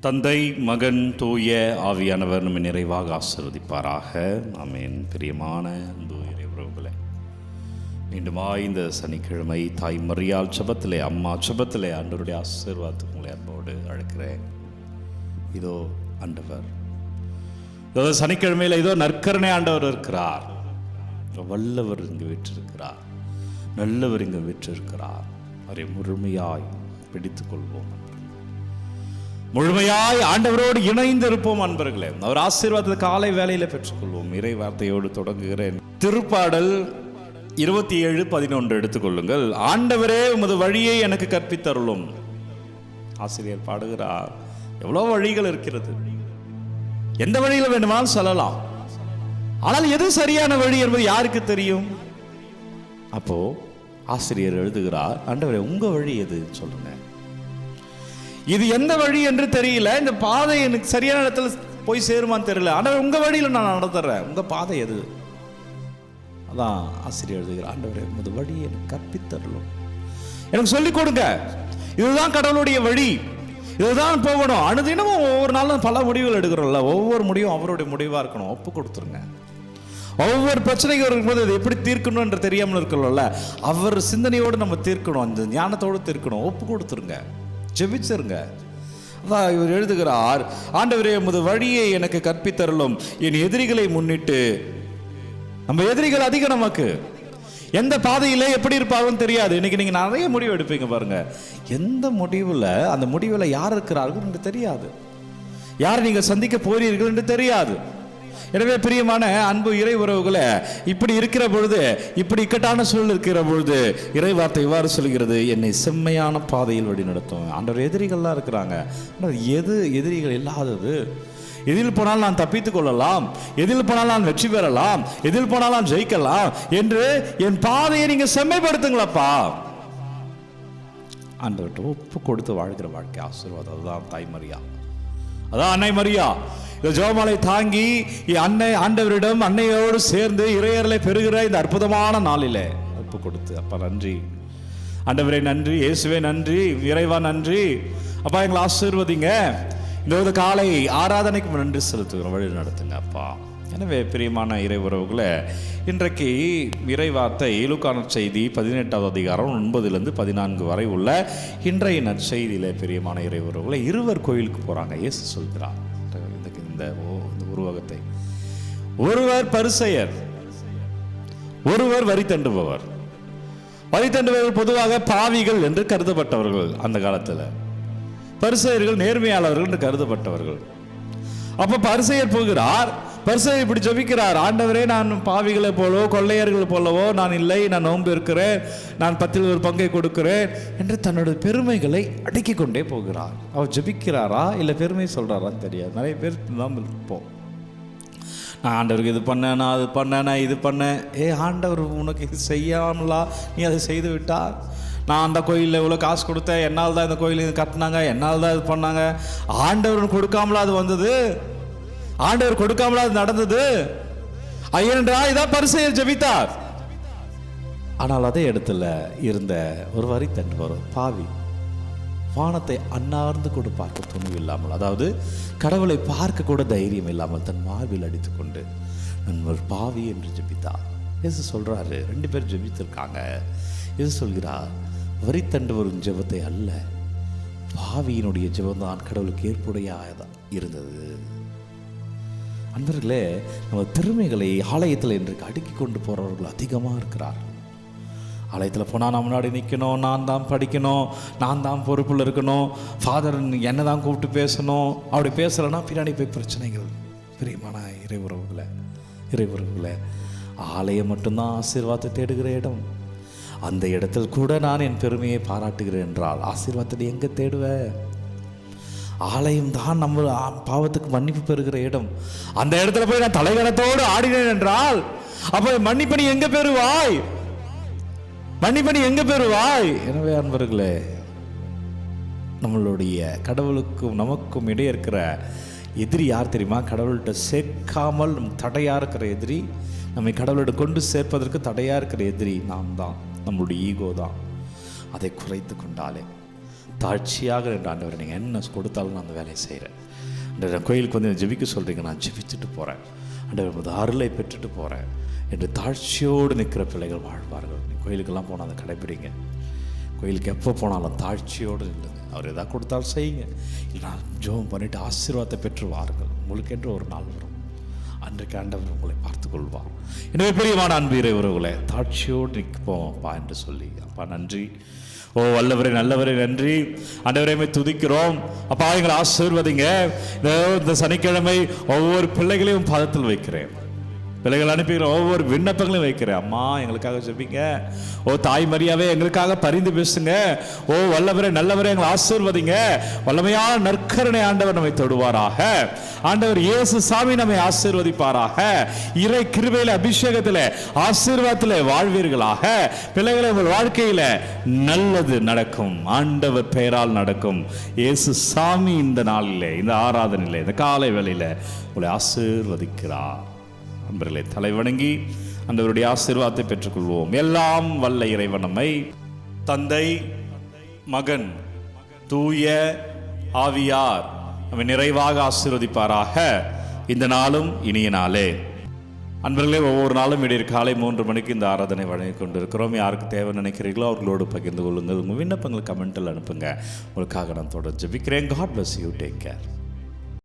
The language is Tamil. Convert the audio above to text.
தந்தை, மகன், தூய ஆவியானவர் நம்மை நிறைவாக ஆசீர்வதிப்பாராக. ஆமென். பிரியமான அன்பு இறையுறவுகளே, மீண்டுமா இந்த சனிக்கிழமை தாய் மரியாள் ஜெபத்திலே, அம்மா ஜெபத்திலே ஆண்டவருடைய ஆசீர்வாதத்துக்கு உங்களை அன்போடு அழைக்கிறேன். இதோ ஆண்டவர், இதோ சனிக்கிழமையில் இதோ நற்கருணை ஆண்டவர் இருக்கிறார். வல்லவர் இங்கு வீற்றிருக்கிறார், நல்லவர் இங்கு வீற்றிருக்கிறார். அவரை முழுமையாய் பிடித்துக் கொள்வோம். முழுமையாய் ஆண்டவரோடு இணைந்து இருப்போம் அன்பர்களே. அவர் ஆசீர்வாதத்தை காலை வேளையில பெற்றுக்கொள்வோம். இறை வார்த்தையோடு தொடங்குகிறேன். திருப்பாடல் 27:11 எடுத்துக்கொள்ளுங்கள். ஆண்டவரே உமது வழியை எனக்கு கற்பித்தருளும். ஆசிரியர் பாடுகிறார், எவ்வளவு வழிகள் இருக்கிறது, எந்த வழியில வேண்டுமானாலும் சொல்லலாம். ஆனால் எது சரியான வழி என்பது யாருக்கு தெரியும்? அப்போ ஆசிரியர் எழுதுகிறார், ஆண்டவரே உங்க வழி எது சொல்லுங்க. இது எந்த வழி என்று தெரியல, இந்த பாதை எனக்கு சரியான இடத்துல போய் சேருமான்னு தெரியல. ஆண்டவர் உங்க வழியில் நான் நடத்துறேன், உங்க பாதை எது? அதான் ஆசிரியர் எழுதுகிறார், ஆண்டவரே உமது வழியை எனக்கு கற்பித்தரலும், எனக்கு சொல்லிக் கொடுங்க. இதுதான் கடவுளுடைய வழி, இதுதான் போகணும். அனுதினமும் ஒவ்வொரு நாளும் பல முடிவுகள் எடுக்கிறோம்ல, ஒவ்வொரு முடிவும் அவருடைய முடிவாக இருக்கணும். ஒப்பு கொடுத்துருங்க. ஒவ்வொரு பிரச்சனைகள் இருக்கும்போது அதை எப்படி தீர்க்கணும் என்று தெரியாமல் இருக்கணும்ல, அவர் சிந்தனையோடு நம்ம தீர்க்கணும், அந்த ஞானத்தோடு தீர்க்கணும். ஒப்பு கொடுத்துருங்க, ஜெபிச்சிருங்க. அதான் இவர் எழுதுகிறார், ஆண்டவரே உமது வழியை எனக்கு கற்பித்தருளும். என் எதிரிகளை முன்னிட்டு, நம்ம எதிரிகள் அதிகம், நமக்கு எந்த பாதையில எப்படி இருப்பாங்கன்னு தெரியாது. இன்னைக்கு நீங்க நிறைய முடிவு எடுப்பீங்க பாருங்க, எந்த முடிவுல அந்த முடிவுல யார் இருக்கிறார்கள் என்று தெரியாது, யார் நீங்க சந்திக்க போறீர்கள் என்று தெரியாது. எனவே பிரியமான அன்பு இறை உறவுகளை, இப்படி இருக்கிற பொழுது, இப்படி இக்கட்டான சூழல் இருக்கிற பொழுது இறை வார்த்தை இவ்வாறு சொல்கிறது, என்னை செம்மையான பாதையில் வழி நடத்தும். ஆண்டவர் எதிரிகள்லாம் இருக்கிறாங்க, எது எதிரிகள் இல்லாதது? எதில் போனால் நான் தப்பித்துக் கொள்ளலாம், எதில் போனால் நான் வெற்றி பெறலாம், எதில் போனால் நான் ஜெயிக்கலாம் என்று என் பாதையை நீங்க செம்மைப்படுத்துங்களப்பா. ஆண்டவர்கிட்ட ஒப்பு கொடுத்து வாழ்கிற வாழ்க்கை ஆசீர்வாதம். அதுதான் தாய் மரியா, அதான் அன்னை மரியா. இந்த ஜெபமாலை தாங்கி அன்னை ஆண்டவரிடம் அன்னையோடு சேர்ந்து இறையர்களை பெறுகிற இந்த அற்புதமான நாளிலே ஒப்பு கொடுத்து, அப்பா நன்றி, ஆண்டவரே நன்றி, இயேசுவே நன்றி, இறைவா நன்றி, அப்பா எங்களை ஆசீர்வதிங்க. இந்த காலை ஆராதனைக்கு நன்றி செலுத்துகிறோம், வழி நடத்துங்க அப்பா. எனவே பிரியமான இறை உறவுகளை, இன்றைக்கு இறை வார்த்தை லூக்கா செய்தி 18வது அதிகாரம் 9-14 வரை உள்ள இன்றைய நற்செய்தியில பிரியமான இறை உறவுகளை, இருவர் கோயிலுக்கு போறாங்க. இயேசு சொல்கிறார் இந்த உருவகத்தை, ஒருவர் பரிசேயர், ஒருவர் வரி தண்டுபவர். வரி தண்டுபவர்கள் பொதுவாக பாவிகள் என்று கருதப்பட்டவர்கள். அந்த காலத்தில் பரிசேயர்கள் நேர்மையாளர்கள் என்று கருதப்பட்டவர்கள். அப்ப பரிசேயர் போகிறார், பரிசேயர் இப்படி ஜெபிக்கிறார், ஆண்டவரே நான் பாவிகளை போலவோ கொள்ளையர்கள் போலவோ நான் இல்லை, நான் நோன்பு இருக்கிறேன், நான் 10ல் 1 பங்கை கொடுக்கிறேன் என்று தன்னுடைய பெருமைகளை அடுக்கி கொண்டே போகிறார். அவர் ஜெபிக்கிறாரா இல்லை பெருமை சொல்றாரான்னு தெரியாது. நிறைய பேர் தான் இருப்போம், நான் ஆண்டவருக்கு இது பண்ணேன், நான் அது பண்ணேன், நான் இது பண்ணேன். ஆண்டவர் உனக்கு இது செய்யாமலா நீ அதை செய்து விட்டார்? நான் அந்த கோயிலில் இவ்வளோ காசு கொடுத்தேன், என்னால் தான் இந்த கோயில் இது கட்டினாங்க, என்னால் தான் இது பண்ணாங்க. ஆண்டவர் கொடுக்காமலா அது வந்தது, ஆண்டவர் கொடுக்காமலா அது நடந்தது. ஐயன்றா இதான் பரிசேயர் ஜெபித்தார். ஆனால் அதே இடத்துல இருந்த ஒரு வரி தண்டுபவர் பாவி, வானத்தை அன்னார்ந்து கூட பார்க்க துணிவு இல்லாமல், அதாவது கடவுளை பார்க்க கூட தைரியம் இல்லாமல் தன் மார்பில் அடித்து கொண்டு நான் ஒரு பாவி என்று ஜெபித்தார். இயேசு சொல்றாரு, 2 பேர் ஜெபித்திருக்காங்க. இயேசு சொல்கிறார், வரி தண்டுவரின் ஜெபத்தை அல்ல, பாவியினுடைய ஜெபம் தான் கடவுளுக்கு ஏற்புடையதா இருந்தது. அன்பர்களே, நம்ம பெருமைகளை ஆலயத்தில் இன்றைக்கு அடுக்கி கொண்டு போறவர்கள் அதிகமாக இருக்கிறார்கள். ஆலயத்தில் போனால் நான் முன்னாடி நிற்கணும், நான் தான் படிக்கணும், நான் தான் பொறுப்பில் இருக்கணும், ஃபாதர் என்னை தான் கூப்பிட்டு பேசணும். அப்படி பேசலைன்னா பின்னாடி போய் பிரச்சனைகள். பிரியமான இறை உறவுகளை, ஆலயம் மட்டும்தான் ஆசீர்வாதத்தை தேடுகிற இடம். அந்த இடத்தில் கூட நான் என் பெருமையை பாராட்டுகிறேன் என்றால் ஆசீர்வாதத்தை எங்கே தேடுவேன்? ஆலயம் தான் நம்ம பாவத்துக்கு மன்னிப்பு பெறுகிற இடம். அந்த இடத்துல போய் நான் தலைகணத்தோடு ஆடினேன் என்றால் அப்ப மன்னிப்பணி எங்க பெறுவாய்? மன்னிப்பணி எங்க பெறுவாய்? எனவே அன்பர்களே, நம்மளுடைய கடவுளுக்கும் நமக்கும் இடையே இருக்கிற எதிரி யார் தெரியுமா? கடவுள்கிட்ட சேர்க்காமல் தடையா இருக்கிற எதிரி, நம்மை கடவுளோட கொண்டு சேர்ப்பதற்கு தடையா இருக்கிற எதிரி நாம் தான், நம்மளுடைய ஈகோ தான். அதை குறைத்து கொண்டாலே தாழ்ச்சியாக என்ற ஆண்டவரை நீங்கள் என்ன கொடுத்தாலும் நான் அந்த வேலையை செய்கிறேன். அந்த கோயிலுக்கு வந்து ஜெபிக்க சொல்கிறீங்க, நான் ஜெபிச்சுட்டு போகிறேன். ஆண்டவர் அருளை பெற்றுட்டு போகிறேன் என்று தாழ்ச்சியோடு நிற்கிற பிள்ளைகள் வாழ்வார்கள். நீ கோயிலுக்கெல்லாம் போனால் அதை கடைப்பிடிங்க. கோயிலுக்கு எப்போ போனாலும் தாழ்ச்சியோடு இல்லைங்க. அவர் எதாவது கொடுத்தாலும் செய்யுங்க. இல்லை ஜெபம் பண்ணிவிட்டு ஆசீர்வாதத்தை பெற்று வாருங்கள். உங்களுக்கு என்று ஒரு நாள் வரும், அன்றைக்கு ஆண்டவர் உங்களை பார்த்து கொள்வார். எனவே பிரியமான அன்பு இறையுறவுகளே, தாட்சியோடு நிற்போம்ப்பா என்று சொல்லி, அப்பா நன்றி, ஓ வல்லவரே நல்லவரே நன்றி. ஆண்டவரையுமே துதிக்கிறோம். அப்பா எங்களை ஆசீர்வதிங்க. இந்த சனிக்கிழமை ஒவ்வொரு பிள்ளைகளையும் பாதத்தில் வைக்கிறேன். பிள்ளைகள் அனுப்பிக்கிற ஒவ்வொரு விண்ணப்பங்களையும் வைக்கிறேன். அம்மா எங்களுக்காக ஜெபிங்க. ஓ தாய் மரியாவே எங்களுக்காக பரிந்து பேசுங்க. ஓ வல்லவரே நல்லவரே எங்களை ஆசீர்வதிங்க. வல்லமையான நற்கருணை ஆண்டவர் நம்மை தொடுவாராக. ஆண்டவர் இயேசு சாமி நம்மை ஆசீர்வதிப்பாராக. இறை கிருபையில அபிஷேகத்தில் ஆசீர்வாதத்தில் வாழ்வீர்களாக. பிள்ளைகளை உங்கள் வாழ்க்கையில நல்லது நடக்கும். ஆண்டவர் பெயரால் நடக்கும். இயேசு சாமி இந்த நாளிலே, இந்த ஆராதனையிலே, இந்த காலை வேளையில உங்களை ஆசீர்வதிக்கிறார். நண்பர்களை தலைவணங்கி ஆண்டவருடைய ஆசீர்வாதத்தை பெற்றுக்கொள்வோம். எல்லாம் வல்ல இறைவன் நம்மை தந்தை, மகன், தூய ஆவியார் நம்மை நிறைவாக ஆசீர்வதிப்பாராக. இந்த நாளும் இனிய நாளே. அன்பர்களே, ஒவ்வொரு நாளும் இடையே காலை 3 மணிக்கு இந்த ஆராதனை வழங்கி கொண்டிருக்கிறோம். யாருக்கு தேவை நினைக்கிறீர்களோ அவர்களோடு பகிர்ந்து கொள்ளுங்கள். உங்கள் விண்ணப்பங்கள் கமெண்டில் அனுப்புங்க. உங்களுக்காக நான் தொடர்ந்து ஜெபிக்கிறேன். God bless you. Take care.